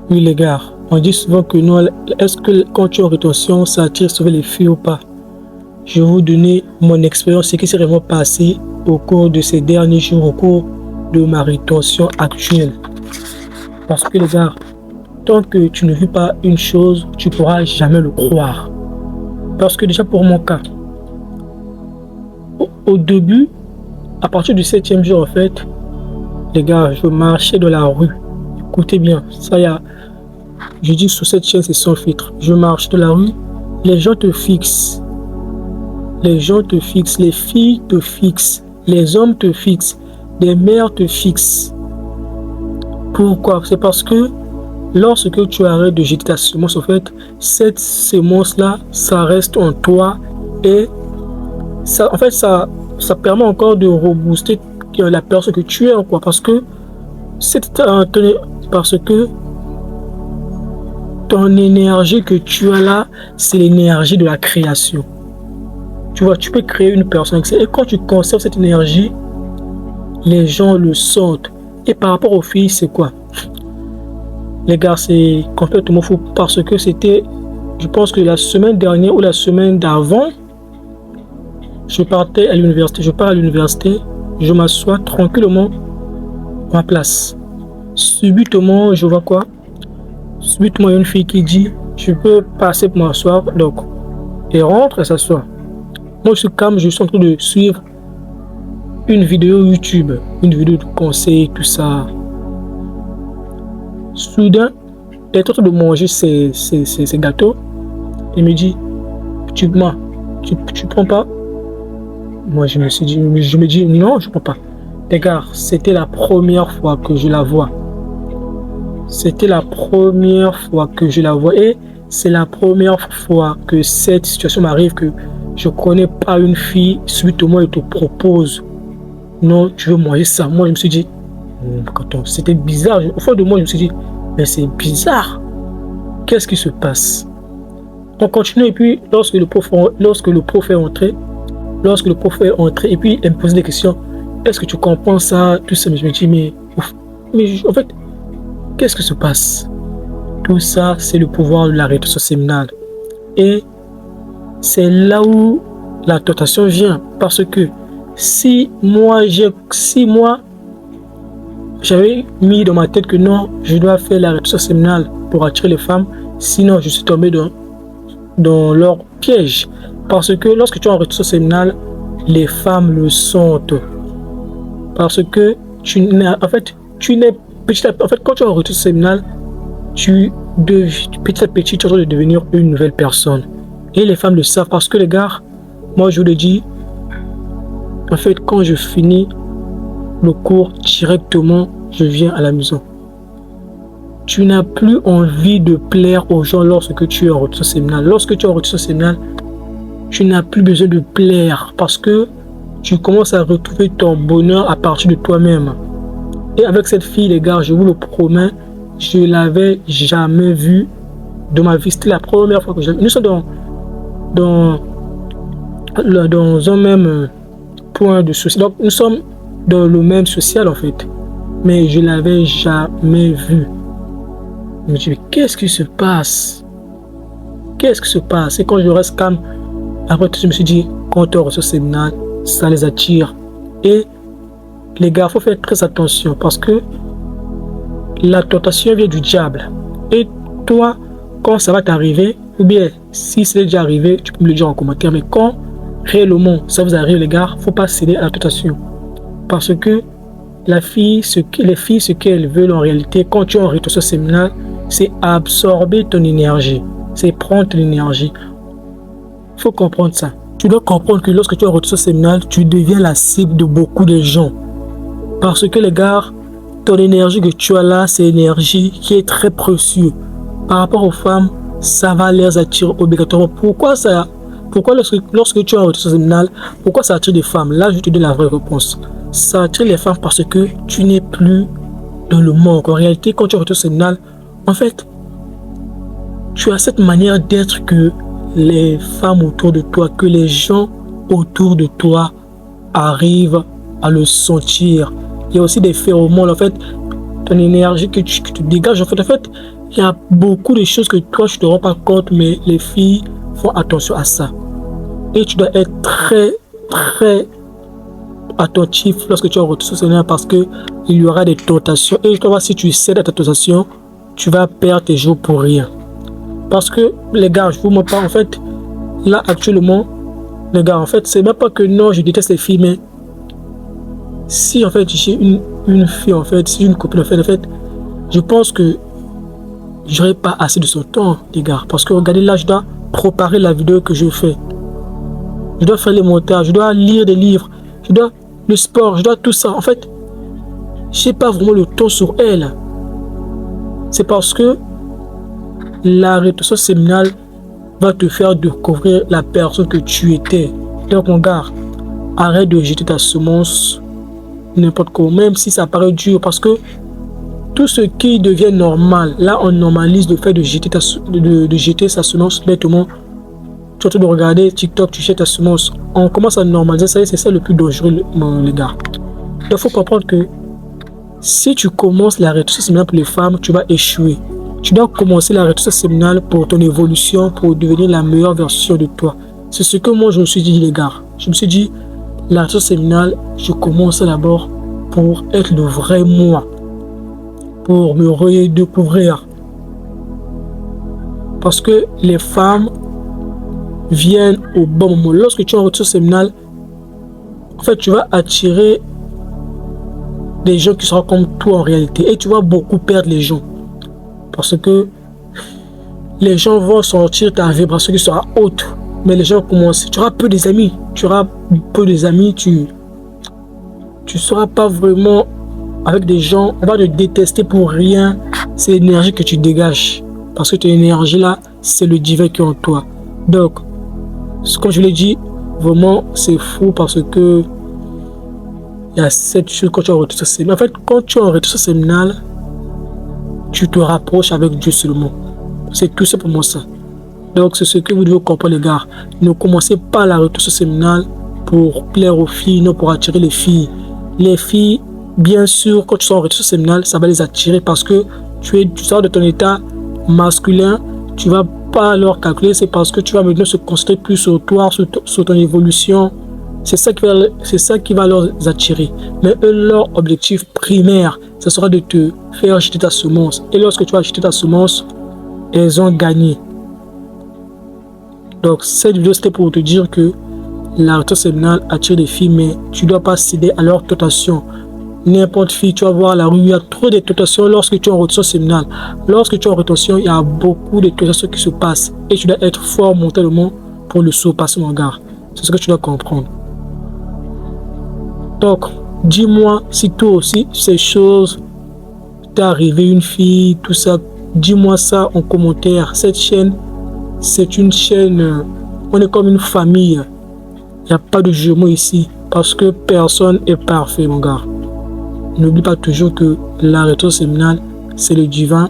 Oui, les gars, on dit souvent que non, est-ce que quand tu es en rétention, ça attire souvent les filles ou pas? Je vais vous donner mon expérience, ce qui s'est vraiment passé au cours de ces derniers jours, au cours de ma rétention actuelle. Parce que les gars, tant que tu ne vis pas une chose, tu ne pourras jamais le croire. Parce que déjà pour mon cas, au début, à partir du 7e jour en fait, les gars, je marchais dans la rue. Écoutez bien, ça y a, je dis sur cette chaîne c'est sans filtre. Je marche dans la rue, les gens te fixent. Les gens te fixent, les filles te fixent, les hommes te fixent, les mères te fixent. Pourquoi? C'est parce que lorsque tu arrêtes de jeter ta semence, en fait, cette semence-là, ça reste en toi et ça, en fait, ça permet encore de rebooster la personne que tu es, quoi. Parce que ton énergie que tu as là, c'est l'énergie de la création. Tu vois, tu peux créer une personne. Et quand tu conserves cette énergie, les gens le sentent. Et par rapport aux filles, c'est quoi? Les gars, c'est complètement fou parce que c'était, je pense que la semaine dernière ou la semaine d'avant, je partais à l'université. Je pars à l'université, je m'assois tranquillement à ma place. Subitement, je vois quoi? Subitement, il y a une fille qui dit, je peux passer pour m'asseoir. Donc, elle rentre et s'assoit. Moi, je suis calme, je suis en train de suivre une vidéo YouTube, une vidéo de conseils, tout ça. Soudain, elle est en train de manger ses gâteaux. Elle me dit, tu prends pas? Moi, je me dis, non, je prends pas. Les gars, c'était la première fois que je la vois. C'était la première fois que je la vois. Et c'est la première fois que cette situation m'arrive, que je connais pas une fille, subitement elle te propose, non, tu veux manger ça. Moi, je me suis dit, c'était bizarre. Au fond de moi, je me suis dit, mais c'est bizarre. Qu'est-ce qui se passe? On continue et puis lorsque le prof est entré, et puis elle me pose des questions. Est-ce que tu comprends ça? Tout ça, mais je me dis, mais en fait, qu'est-ce qui se passe? Tout ça, c'est le pouvoir de la rétention séminale. Et c'est là où la tentation vient. Parce que si moi j'avais mis dans ma tête que non, je dois faire la rétention séminale pour attirer les femmes, sinon je suis tombé dans leur piège. Parce que lorsque tu es en rétention séminale, les femmes le sentent. Parce que quand tu es en rétention séminale, petit à petit, tu es en train de devenir une nouvelle personne. Et les femmes le savent parce que les gars, moi je vous le dis, en fait, quand je finis le cours, directement, je viens à la maison. Tu n'as plus envie de plaire aux gens lorsque tu es en rétention séminale. Lorsque tu es en rétention séminale, tu n'as plus besoin de plaire parce que tu commences à retrouver ton bonheur à partir de toi-même. Et avec cette fille, les gars, je vous le promets, je ne l'avais jamais vue de ma vie. C'était la première fois que je l'ai vue. Nous sommes dans un même point de social. Donc, nous sommes dans le même social en fait. Mais je ne l'avais jamais vue. Je me dis, mais qu'est-ce qui se passe? Qu'est-ce qui se passe? Et quand je reste calme, après tout, je me suis dit, quand on reçoit ces séminaires, ça les attire. Et les gars, il faut faire très attention parce que la tentation vient du diable. Et toi, quand ça va t'arriver, ou bien si c'est déjà arrivé, tu peux me le dire en commentaire, mais quand réellement ça vous arrive, les gars, il ne faut pas céder à la tentation. Parce que les filles, ce qu'elles veulent en réalité, quand tu es en rétention séminale, c'est absorber ton énergie. C'est prendre ton énergie. Il faut comprendre ça. Tu dois comprendre que lorsque tu es en rétention séminale, tu deviens la cible de beaucoup de gens. Parce que les gars, ton énergie que tu as là, c'est une énergie qui est très précieuse. Par rapport aux femmes, ça va les attirer obligatoirement. Pourquoi lorsque tu es en rétention séminale, pourquoi ça attire des femmes? Là, je te donne la vraie réponse. Ça attire les femmes parce que tu n'es plus dans le manque. En réalité, quand tu es en rétention séminale, en fait, tu as cette manière d'être que les femmes autour de toi, que les gens autour de toi arrivent à le sentir. Il y a aussi des phéromones, en fait, ton énergie que tu dégages, en fait, Il y a beaucoup de choses que toi, tu ne te rends pas compte, mais les filles font attention à ça. Et tu dois être très, très attentif lorsque tu es en retour social parce qu'il y aura des tentations. Et je dois voir si tu cèdes à ta tentation, tu vas perdre tes jours pour rien. Parce que, les gars, je vous montre pas, en fait, là, actuellement, les gars, en fait, c'est même pas que non, je déteste les filles, mais si, en fait, j'ai une fille, en fait, si j'ai une copine, en fait, je pense que j'aurai pas assez de son temps, les gars. Parce que, regardez, là, je dois préparer la vidéo que je fais. Je dois faire les montages, je dois lire des livres, je dois le sport, je dois tout ça. En fait, j'ai pas vraiment le temps sur elle. C'est parce que la rétention séminale va te faire découvrir la personne que tu étais. Donc, mon gars, arrête de jeter ta semence n'importe comment, même si ça paraît dur, parce que tout ce qui devient normal, là, on normalise le fait de jeter sa semence bêtement. Tu es en train de regarder TikTok, tu jettes ta semence. On commence à normaliser ça et c'est ça le plus dangereux, les gars. Donc, il faut comprendre que si tu commences la rétention séminale pour les femmes, tu vas échouer. Tu dois commencer la rétention séminale pour ton évolution, pour devenir la meilleure version de toi. C'est ce que moi je me suis dit, les gars. Je me suis dit, la rétention séminale, je commence d'abord pour être le vrai moi, pour me redécouvrir. Parce que les femmes viennent au bon moment. Lorsque tu es en rétention séminale, en fait, tu vas attirer des gens qui seront comme toi en réalité. Et tu vas beaucoup perdre les gens. Parce que les gens vont sentir ta vibration qui sera haute. Mais les gens commencent. Tu auras peu des amis. Tu seras pas vraiment avec des gens. On va te détester pour rien. C'est l'énergie que tu dégages. Parce que ton énergie là, c'est le divin qui est en toi. Donc, comme je l'ai dit, vraiment, c'est fou parce que il y a cette chose quand tu es en rétention séminale. En fait, quand tu es en rétention séminale, tu te rapproches avec Dieu seulement. C'est tout simplement ça. Donc, c'est ce que vous devez comprendre, les gars. Ne commencez pas la rétention séminale pour plaire aux filles, non pour attirer les filles. Les filles, bien sûr, quand tu sors en rétention séminale, ça va les attirer parce que tu sors de ton état masculin, tu vas pas leur calculer, c'est parce que tu vas maintenant se concentrer plus sur toi, sur ton évolution. C'est ça qui va leur attirer. Mais eux, leur objectif primaire, ce sera de te faire jeter ta semence. Et lorsque tu vas jeter ta semence, elles ont gagné. Donc, cette vidéo, c'était pour te dire que la rétention séminale attire des filles, mais tu ne dois pas céder à leur tentation. N'importe fille, tu vas voir la rue, il y a trop de tentations lorsque tu es en rétention séminale. Lorsque tu es en rétention, il y a beaucoup de tentations qui se passent. Et tu dois être fort mentalement pour le surpasser, mon gars. C'est ce que tu dois comprendre. Donc, dis-moi si toi aussi, ces choses t'est arrivé, une fille, tout ça. Dis-moi ça en commentaire. Cette chaîne, c'est une chaîne, on est comme une famille. Il n'y a pas de jugement ici parce que personne est parfait, mon gars. N'oublie pas toujours que la rétention séminale, c'est le divin